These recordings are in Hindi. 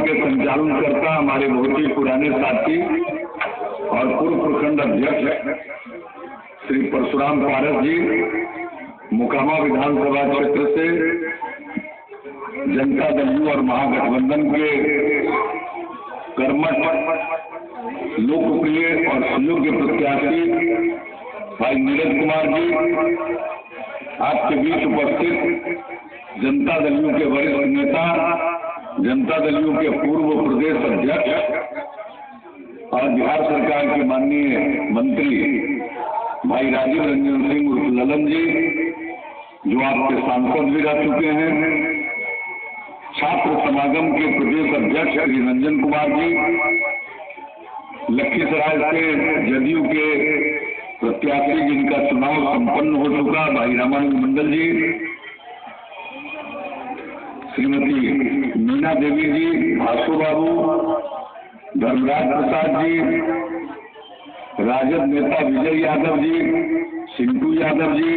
के संचालनकर्ता हमारे बहुत ही पुराने साथी और पूर्व प्रखंड अध्यक्ष श्री परशुराम पारस जी, मोकामा विधानसभा क्षेत्र से जनता दल और महागठबंधन के कर्मठ, लोकप्रिय और सुयोग्य प्रत्याशी भाई नीरज कुमार जी, आपके बीच उपस्थित जनता दलियों के वरिष्ठ नेता, जनता दलियों के पूर्व प्रदेश अध्यक्ष और बिहार सरकार के माननीय मंत्री भाई राजीव रंजन सिंह उर्फ ललन जी, जो आपके सांसद भी रह चुके हैं, छात्र समागम के प्रदेश अध्यक्ष श्री रंजन कुमार जी, लखीसराय से जदयू के प्रत्याशी जिनका चुनाव संपन्न हो चुका भाई रामानंद मंडल जी, श्रीमती मीना देवी जी, भासु बाबू, धर्मराज प्रसाद जी, राजद नेता विजय यादव जी, सिंटू यादव जी,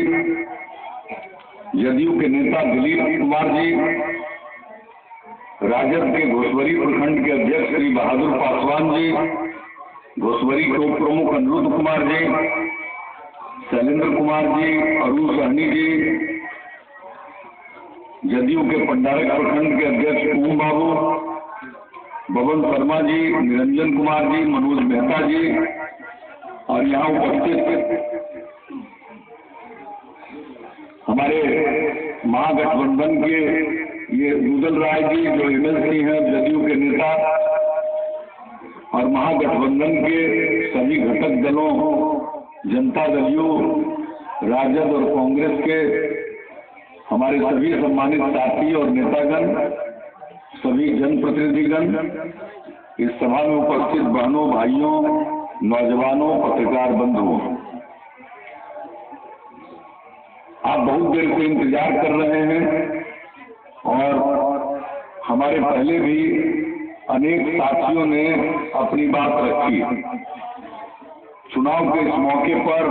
जदयू के नेता दिलीप कुमार जी, राजद के घोसवरी प्रखंड के अध्यक्ष श्री बहादुर पासवान जी, घोसवरी के उप प्रमुख अनिरुद्ध कुमार जी, शैलेंद्र कुमार जी, अरुण सहनी जी, जदयू के पंडारक प्रखंड के अध्यक्ष ओम बाबू, बबन शर्मा जी, निरंजन कुमार जी, मनोज मेहता जी और यहाँ उपस्थित हमारे महागठबंधन के ये रुदल राय जी, जो एमएलसी हैं, जदयू के नेता और महागठबंधन के सभी घटक दलों, जनता दलियों, राजद और कांग्रेस के हमारे सभी सम्मानित साथी और नेतागण, सभी जनप्रतिनिधिगण, इस सभा में उपस्थित बहनों, भाइयों, नौजवानों, पत्रकार बंधुओं, आप बहुत देर से इंतजार कर रहे हैं और हमारे पहले भी अनेक साथियों ने अपनी बात रखी। चुनाव के इस मौके पर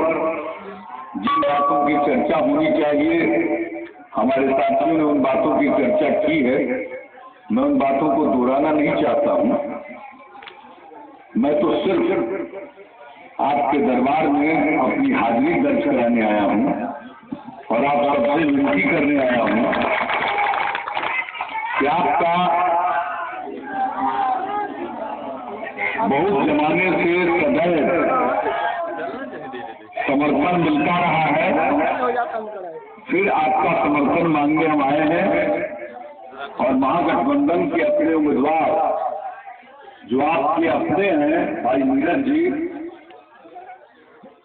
जिन बातों की चर्चा होनी चाहिए, हमारे साथियों ने उन बातों की चर्चा की है। मैं उन बातों को दोहराना नहीं चाहता हूं। मैं तो सिर्फ आपके दरबार में अपनी हाजिरी दर्ज कराने आया हूं और आप सबसे विनती करने आया हूं कि आपका बहुत जमाने से सदैव समर्थन मिलता रहा है, फिर आपका समर्थन मांगने हम आए हैं और महागठबंधन के अपने उम्मीदवार जो आपके अपने हैं भाई नीरज जी,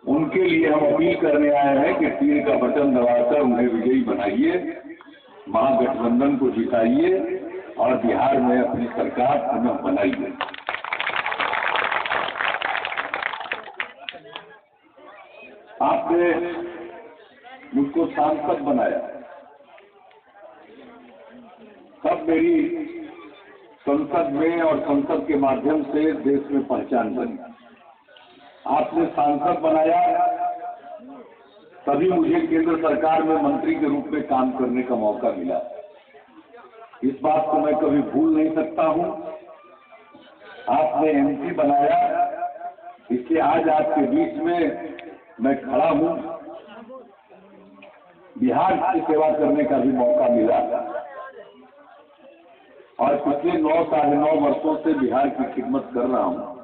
उनके लिए हम अपील करने आए हैं कि तीर का बटन दबाकर उन्हें विजयी बनाइए, महागठबंधन को जिताइए और बिहार में अपनी सरकार पुनः बनाइए। आपने मुझको सांसद बनाया, तब मेरी संसद में और संसद के माध्यम से देश में पहचान बनी। आपने सांसद बनाया, तभी मुझे केंद्र सरकार में मंत्री के रूप में काम करने का मौका मिला। इस बात को मैं कभी भूल नहीं सकता हूं। आपने एमपी बनाया, इसलिए आज आपके बीच में मैं खड़ा हूं। बिहार की सेवा करने का भी मौका मिला और पिछले 9 साढ़े 9 वर्षों से बिहार की खिदमत कर रहा हूं।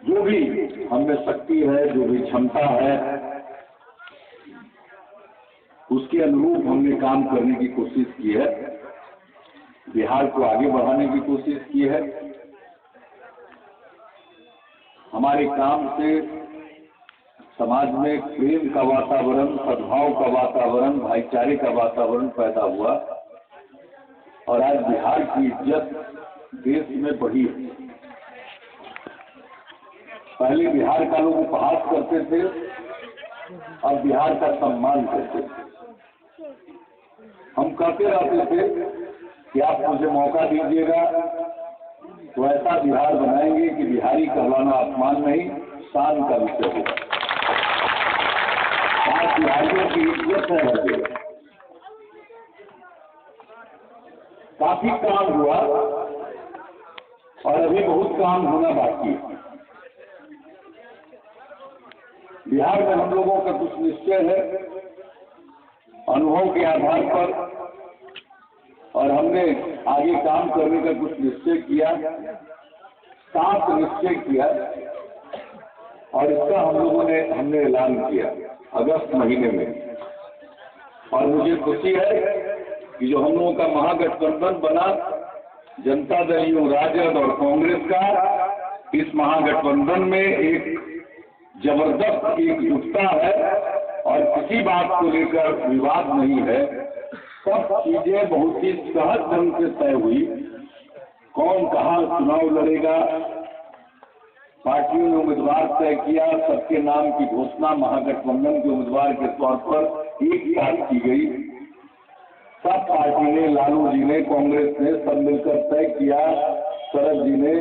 जो भी हमें शक्ति है, जो भी क्षमता है, उसके अनुरूप हमने काम करने की कोशिश की है, बिहार को आगे बढ़ाने की कोशिश की है। हमारे काम से समाज में प्रेम का वातावरण, सद्भाव का वातावरण, भाईचारे का वातावरण पैदा हुआ और आज बिहार की इज्जत देश में बढ़ी है। पहले बिहार का लोग उपहास करते थे, अब बिहार का सम्मान करते थे। हम कहते रहते थे कि आप मुझे मौका दीजिएगा तो ऐसा बिहार बनाएंगे कि बिहारी कहलाना अपमान नहीं, शान का विषय होगा। आज बिहारियों की इज्जत है हर जगह। काफी काम हुआ और अभी बहुत काम होना बाकी है। बिहार में हम लोगों का कुछ निश्चय है अनुभव के आधार पर, और हमने आगे काम करने का कुछ निश्चय किया, साफ निश्चय किया, और इसका हमने ऐलान किया अगस्त महीने में। और मुझे खुशी है कि जो हम लोगों का महागठबंधन बना, जनता दल यू राजद और कांग्रेस का, इस महागठबंधन में एक जबरदस्त एकजुटता है और किसी बात को लेकर विवाद नहीं है। सब चीजें बहुत ही सहज ढंग से तय हुई। कौन कहाँ चुनाव लड़ेगा, पार्टियों ने उम्मीदवार तय किया, सबके नाम की घोषणा महागठबंधन के उम्मीदवार के तौर पर एक साथ की गई। सब पार्टी ने, लालू जी ने, कांग्रेस ने सब मिलकर तय किया, शरद जी ने,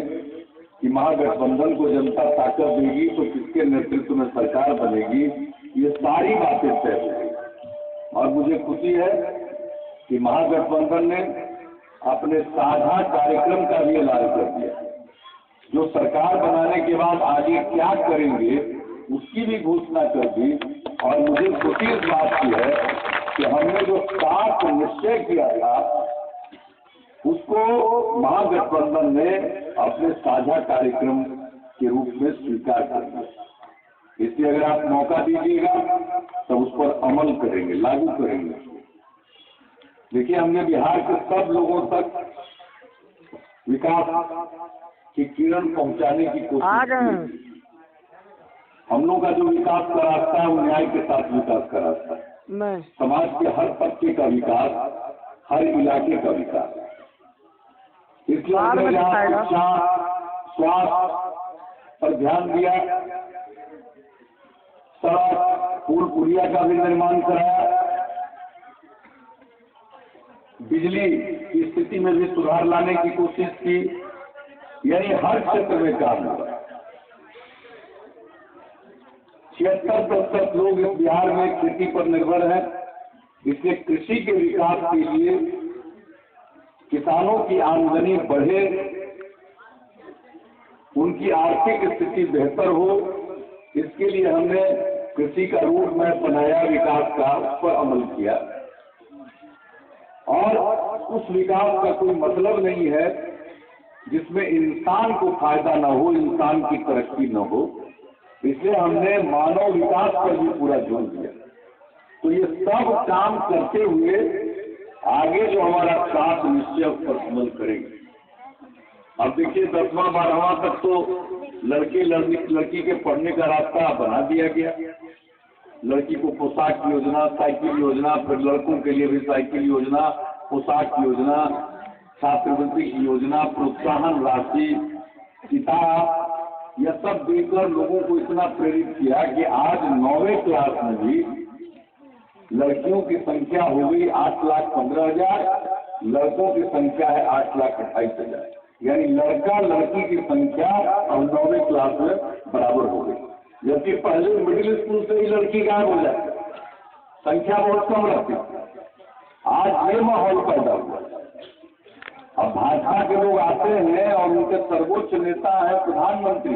कि महागठबंधन को जनता ताकत देगी तो किसके नेतृत्व में सरकार बनेगी। ये सारी बातें तय हो गई और मुझे खुशी है कि महागठबंधन ने अपने साझा कार्यक्रम का भी ऐलान कर दिया। जो सरकार बनाने के बाद आगे क्या करेंगे उसकी भी घोषणा कर दी। और मुझे खुशी इस बात की है कि हमने जो साफ निश्चय किया था उसको महागठबंधन ने अपने साझा कार्यक्रम के रूप में स्वीकार कर दिया। इसलिए अगर आप मौका दीजिएगा तो उस पर अमल करेंगे, लागू करेंगे। देखिए, हमने बिहार के सब लोगों तक विकास की किरण पहुंचाने की कोशिश की। हम लोग का जो विकास का रास्ता है वो न्याय के साथ विकास का रास्ता है। समाज के हर तबके का विकास, हर इलाके का विकास। इसलिए हमने यहाँ शिक्षा, स्वास्थ्य पर ध्यान दिया, सड़क, पुल पुलिया का भी निर्माण कराया, बिजली की स्थिति में भी सुधार लाने की कोशिश की। यानी हर क्षेत्र में काम हुआ। 76% लोग इस बिहार में खेती पर निर्भर हैं। इसलिए कृषि के विकास के लिए किसानों की आमदनी बढ़े, उनकी आर्थिक स्थिति बेहतर हो, इसके लिए हमने कृषि का रूट मैप बनाया, विकास का, उस पर अमल किया। और उस विकास का कोई मतलब नहीं है जिसमें इंसान को फायदा न हो, इंसान की तरक्की न हो। इसलिए हमने मानव विकास पर भी पूरा जोर दिया। तो ये सब काम करते हुए आगे जो हमारा साथ निश्चय पर अमल करेंगे। अब देखिए, 10वां 12वां तक तो लड़की के पढ़ने का रास्ता बना दिया गया। लड़की को पोशाक योजना, साइकिल योजना, फिर लड़कों के लिए भी साइकिल योजना, पोशाक योजना, छात्रवृत्ति की योजना, प्रोत्साहन राशि, किताब, यह सब देकर लोगों को इतना प्रेरित किया कि आज 9वीं क्लास में भी लड़कियों की संख्या हो गई 8,15,000, लड़कों की संख्या है 8,28,000। यानी लड़का लड़की की संख्या और 9वीं क्लास में बराबर हो गई। जबकि पहले मिडिल स्कूल से ही लड़की गायब हो जाती, संख्या बहुत कम रहती। आज ये माहौल पैदा हुआ। अब भाजपा के लोग आते हैं और उनके सर्वोच्च नेता है प्रधानमंत्री,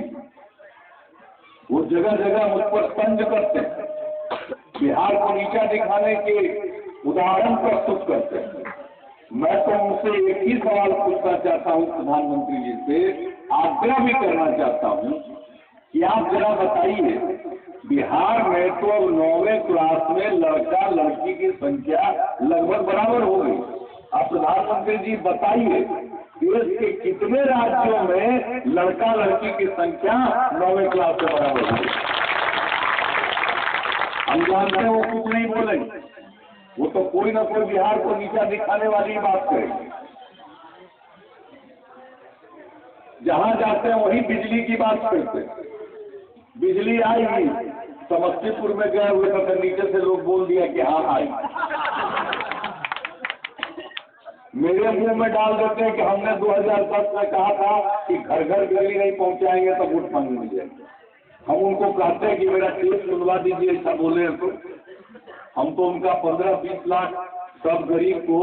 वो जगह जगह मुझ पर तंज करते हैं, बिहार को नीचा दिखाने के उदाहरण प्रस्तुत करते हैं। मैं तो उनसे एक ही सवाल पूछना चाहता हूं, प्रधानमंत्री जी से आग्रह भी करना चाहता हूं कि आप जरा बताइए, बिहार में तो 9वीं क्लास में लड़का लड़की की संख्या लगभग बराबर हो गई। आप प्रधानमंत्री जी बताइए, देश के कितने राज्यों में लड़का लड़की की संख्या 9वीं क्लास से बराबर हो गई? हम जानते हैं वो कुछ नहीं बोलेंगे, वो तो कोई ना कोई बिहार को नीचा दिखाने वाली बात करेंगे। जहां जाते हैं वहीं बिजली की बात करते हैं। बिजली आएगी, समस्तीपुर में गए हुए तो नीचे से लोग बोल दिया कि हाँ आई। मेरे मुंह में डाल देते हैं कि हमने 2010 में कहा था कि घर घर बिजली नहीं पहुंचाएंगे तो वोट मांगने जाएंगे। हम उनको कहते हैं कि मेरा केस सुनवा दीजिए, ऐसा बोले तो हम तो उनका 15-20 लाख सब गरीब को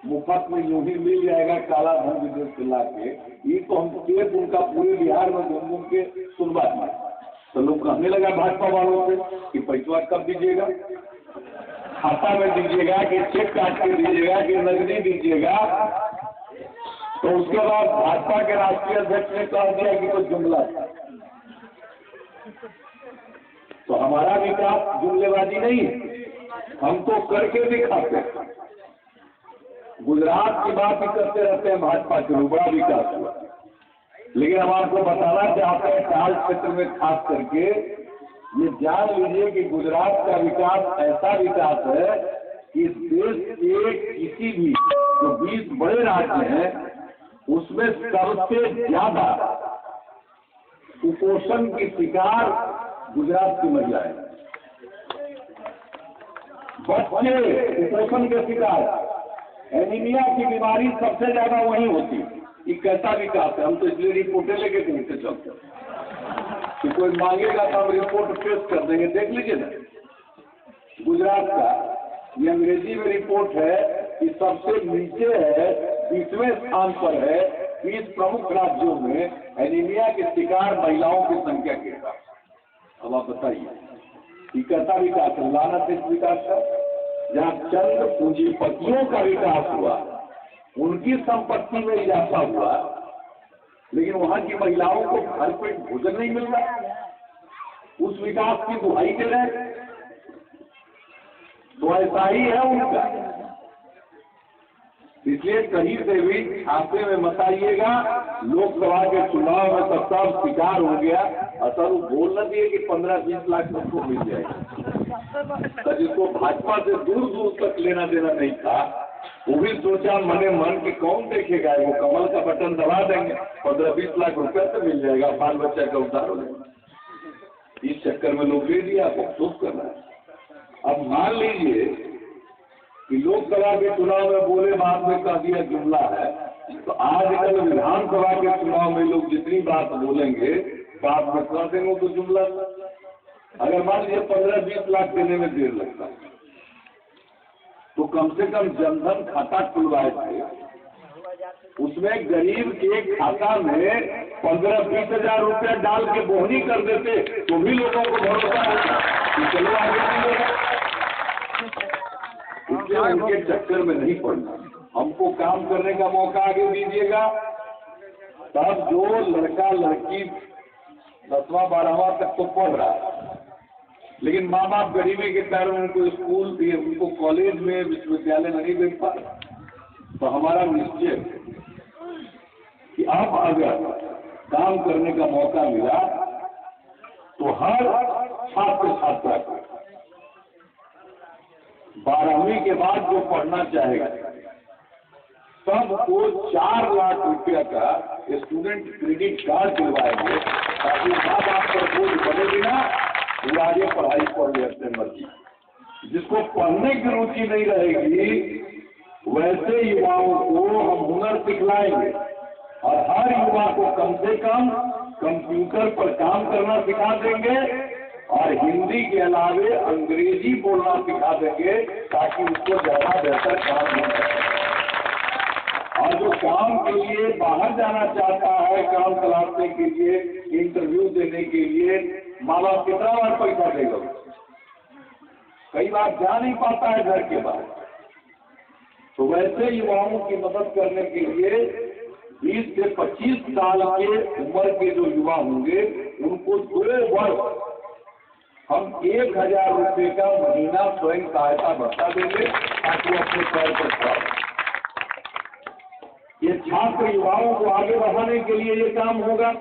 मुफ्त में यूं ही मिल जाएगा काला धन विदेश से ला के, ये तो हम केस उनका पूरे बिहार में घूम घूम के सुनवा दिया। तो लोग कहने लगा भाजपा वालों से कि पैसा कब दीजिएगा, खाता में दीजिएगा कि चेक काट के दीजिएगा कि नकदी दीजिएगा। तो उसके बाद भाजपा के राष्ट्रीय अध्यक्ष ने कह दिया कि तो जुमला था। तो हमारा विकास जुमलेबाजी नहीं है, हम तो करके दिखाते हैं। गुजरात की बात ही करते रहते हैं भाजपा के, बड़ा विकास हुआ, लेकिन हम आपको बताना चाहते हैं टाल क्षेत्र में खास करके ये जान लीजिए कि गुजरात का विकास ऐसा विकास है कि इस देश के किसी भी जो 20 बड़े राज्य हैं उसमें सबसे ज्यादा कुपोषण की शिकार गुजरात की महिलाएं, बच्चे कुपोषण के शिकार, एनीमिया की बीमारी सबसे ज्यादा वहीं होती है। ये कैसा विकास है, हम तो इसलिए रिपोर्टें लेके कहीं से चलते कि कोई मांगेगा तो हम रिपोर्ट पेश कर देंगे। देख लीजिए ना गुजरात का, ये अंग्रेजी में रिपोर्ट है कि सबसे नीचे है, 20वें स्थान पर है 20 प्रमुख राज्यों में एनीमिया के शिकार महिलाओं की संख्या के साथ। अब आप बताइए कि कैसा विकास है, लानत इस विकास का, जहाँ चंद पूंजीपतियों का विकास हुआ, उनकी संपत्ति में इजाफा हुआ, लेकिन वहां की महिलाओं को घर पे भोजन नहीं मिल रहा, उस विकास की दुहाई दे रहे। तो ऐसा ही है उनका। इसलिए कहीं से भी छापे में मत आइएगा। लोकसभा के चुनाव में तो सब शिकार हो गया, असर वो बोल न दिए कि 15-20 लाख सबको मिल जाएगा। तो जिसको भाजपा से दूर दूर तक लेना देना नहीं था, वो भी सोचा मने मन कि कौन देखेगा, वो कमल का बटन दबा देंगे, 15-20 लाख रुपया तो मिल जाएगा, बाल बच्चा का उद्धार हो जाएगा। इस चक्कर में लोग ले दिया, आपको अफसोस करना है। अब मान लीजिए कि लोकसभा के चुनाव में बोले बाद में कह दिया जुमला है, तो आजकल विधानसभा के चुनाव में लोग जितनी बात बोलेंगे बाद में कह देंगे तो जुमला। अगर मान लीजिए 15-20 लाख देने में देर लगता तो कम से कम जनधन खाता खुलवाए थे, उसमें गरीब के खाता में 15-20 हजार रुपया डाल के बोहनी कर देते तो भी लोगों को भरोसा होता कि चलो आगे मिलेगा। इसलिए उनके चक्कर में नहीं पड़ना, हमको काम करने का मौका आगे दीजिएगा। तब जो लड़का लड़की 10वां 12वां तक तो पढ़ रहा है, लेकिन माँ बाप गरीबी के कारण उनको स्कूल दिए, उनको कॉलेज में विश्वविद्यालय नहीं दे पा, तो हमारा निश्चय कि अब अगर काम करने का मौका मिला तो हर छात्र छात्रा को 12वीं के बाद जो पढ़ना चाहेगा सबको 4 लाख रुपया का स्टूडेंट क्रेडिट कार्ड दिलवाएंगे, ताकि माँ बाप पर बोझ बढ़ेगी ना, वो आगे पढ़ाई पढ़ ले अपने मर्जी। जिसको पढ़ने की रुचि नहीं रहेगी वैसे युवाओं को हम हुनर सिखलाएंगे, और हर युवा को कम से कम कंप्यूटर पर काम करना सिखा देंगे और हिंदी के अलावे अंग्रेजी बोलना सिखा देंगे, ताकि उसको ज्यादा बेहतर काम मिल सके। और जो काम के लिए बाहर जाना चाहता है, काम तलाशने के लिए, इंटरव्यू देने के लिए, माँ बाप कितना बार पैसा देगा? कई बार जा नहीं पाता है घर के बाहर। तो वैसे युवाओं की मदद करने के लिए 20 से 25 साल के उम्र के जो युवा होंगे उनको 2 वर्ष हम 1000 रुपये का महीना स्वयं सहायता भत्ता देंगे, ताकि अपने पैर पर खड़ा हो। ये छात्र युवाओं को आगे बढ़ाने के लिए ये काम होगा,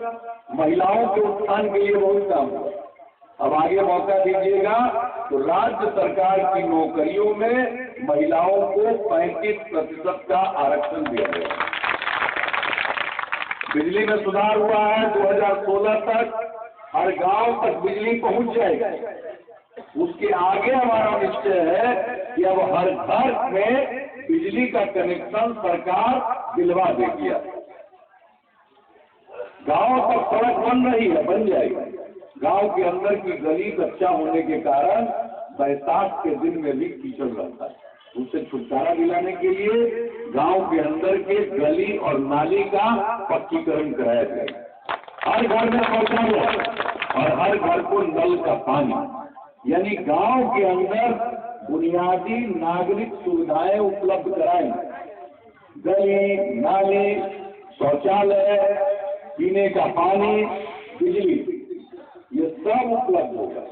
महिलाओं के उत्थान के लिए बहुत काम होगा। अब आगे मौका दीजिएगा तो राज्य सरकार की नौकरियों में महिलाओं को 35% का आरक्षण दिया जाएगा। बिजली में सुधार हुआ है, 2016 तक हर गांव तक बिजली पहुंच जाएगी। उसके आगे हमारा निश्चय है कि अब हर घर में बिजली का कनेक्शन सरकार दिलवा देगी। गांव तक सड़क बन रही है, बन जाएगी। गांव के अंदर की गली कच्चा होने के कारण बैसाख के दिन में भी कीचड़ रहता है। उससे छुटकारा दिलाने के लिए गांव के अंदर के गली और नाली का पक्कीकरण कराया जाए, हर घर में शौचालय और हर घर को नल का पानी, यानी गांव के अंदर बुनियादी नागरिक सुविधाएं उपलब्ध कराएं। गली, नाली, शौचालय, पीने का पानी, बिजली, ये सब उपलब्ध होगा।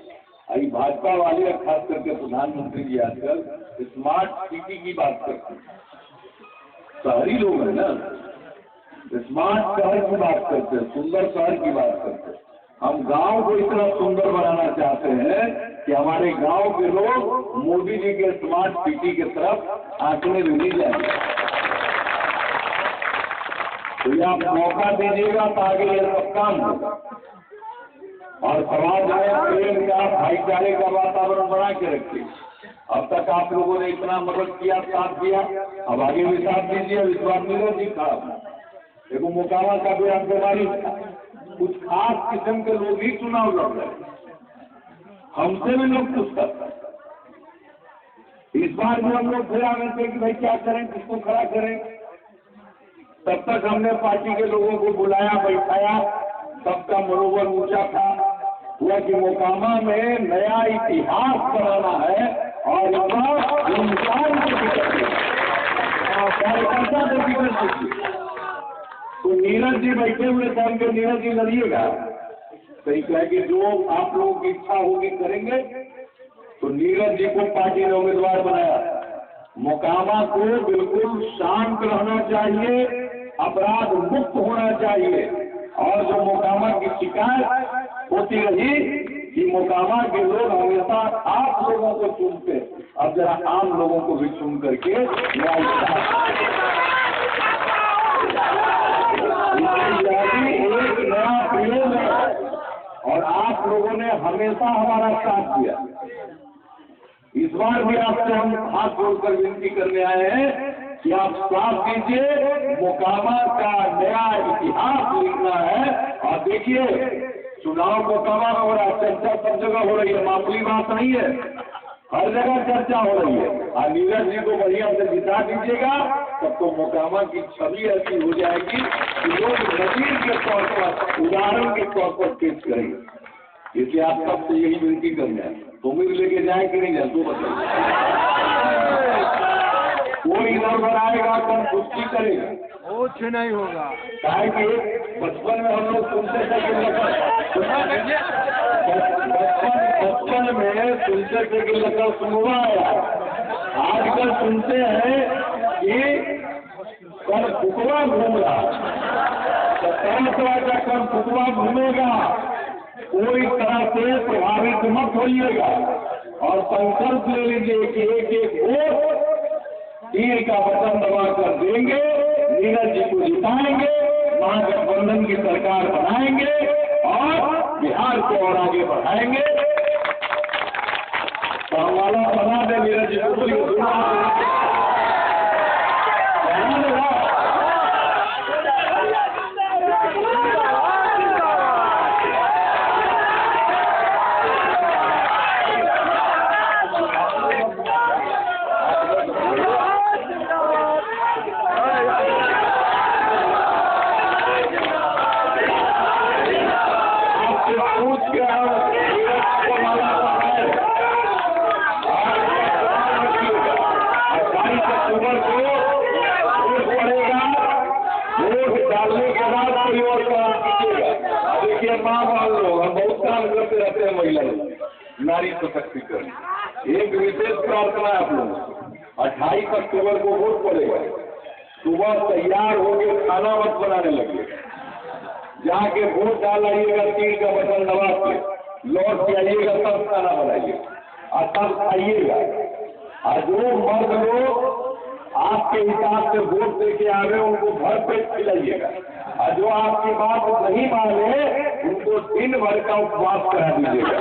अभी भाजपा वाले खास करके प्रधानमंत्री जी आजकल स्मार्ट सिटी की बात करते हैं, शहरी लोग हैं ना, स्मार्ट शहर की बात करते हैं, सुंदर शहर की बात करते हैं। हम गांव को इतना सुंदर बनाना चाहते हैं कि हमारे गांव के लोग मोदी जी के स्मार्ट सिटी की तरफ आंकने नहीं जाएंगे। तो आप मौका दीजिएगा तो आगे ये सब काम होगा और समाज में प्रेम का, भाईचारे का वातावरण बना के रखिए। अब तक आप लोगों ने इतना मदद किया, साथ दिया, अब आगे भी साथ दीजिए। विश्वास नीरज जी था, देखो मोकामा का भी बीमारी था, कुछ खास किस्म के लोग ही चुनाव लड़ रहे, हमसे भी लोग पूछ करते। इस बार भी हम लोग फिर आगे थे कि भाई क्या करें, किसको खड़ा करें। तब तक हमने पार्टी के लोगों को बुलाया, बैठाया, सबका मनोबल ऊंचा था, हुआ कि मोकामा में नया इतिहास बनाना है और इंसान को कार्यकर्ता को बिगड़ चुकी। तो नीरज जी बैठे हुए थे, हमके नीरज जी लड़िएगा, सही कह कि जो आप लोगों की इच्छा होगी करेंगे। तो नीरज जी को पार्टी ने उम्मीदवार बनाया। मोकामा को बिल्कुल शांत रहना चाहिए, अपराध मुक्त होना चाहिए। और जो मोकामा की शिकायत होती रही कि मोकामा के लोग हमेशा आप लोगों को चुनते, अब जरा आम लोगों को भी चुन करके एक नया प्रयोग है और आप लोगों ने हमेशा हमारा साथ दिया। इस बार भी आपसे हम हाथ जोड़कर विनती करने आए हैं कि आप साथ दीजिए, मोकामा का नया इतिहास लिखना है। और देखिए चुनाव मोकामा में हो रहा है, चर्चा सब जगह हो रही है, मामूली बात नहीं है, हर जगह चर्चा हो रही है। और नीरज जी को बढ़िया से जिता दीजिएगा, तब तो मोकामा की छवि ऐसी हो जाएगी कि लोग नजीर के तौर पर, उदाहरण के तौर पर पेश करेंगे। इसलिए आप सबसे यही विनती करना है, उम्मीद लेके जाए कि नहीं जाए तो बताइए। कोई इधर उधर आएगा कम कुश्ती करेगा, कुछ नहीं होगा। चाहे कि बचपन में हम लोग सुनते थे कि बचपन में सुनते थे कि लकड़ सुनवा आया, आजकल सुनते हैं कि कल फुकवा घूम रहा, तो तरह का कल फुकवा घूमेगा। कोई तरह से प्रभावित मत होइएगा और संकल्प ले लीजिए कि एक एक वोट तीर का बटन दबा कर देंगे, नीरज जी को जिताएंगे, महागठबंधन की सरकार बनाएंगे और बिहार को और आगे बढ़ाएंगे। तो हमारा बना दे नीरज जी को डालने के बाद कोई और काम कीजिएगा। देखिए माँ बाल लोग हम बहुत काम करते रहते हैं, महिला लोग, नारी सशक्तिकरण। एक विशेष प्रार्थना है आप लोगों, 28 अक्टूबर को वोट पड़ेगा, सुबह तैयार होकर खाना मत बनाने लगे, जाके वोट डाल आइएगा, तीर का बटन दबा के लौट के आइएगा, तब खाना बनाइए और तब खाइएगा। और जो मर्द लोग आपके हिसाब से वोट दे के आ रहे उनको भर पेट खिलाइएगा, और जो आपकी बात नहीं माने उनको दिन भर का उपवास करा दीजिएगा।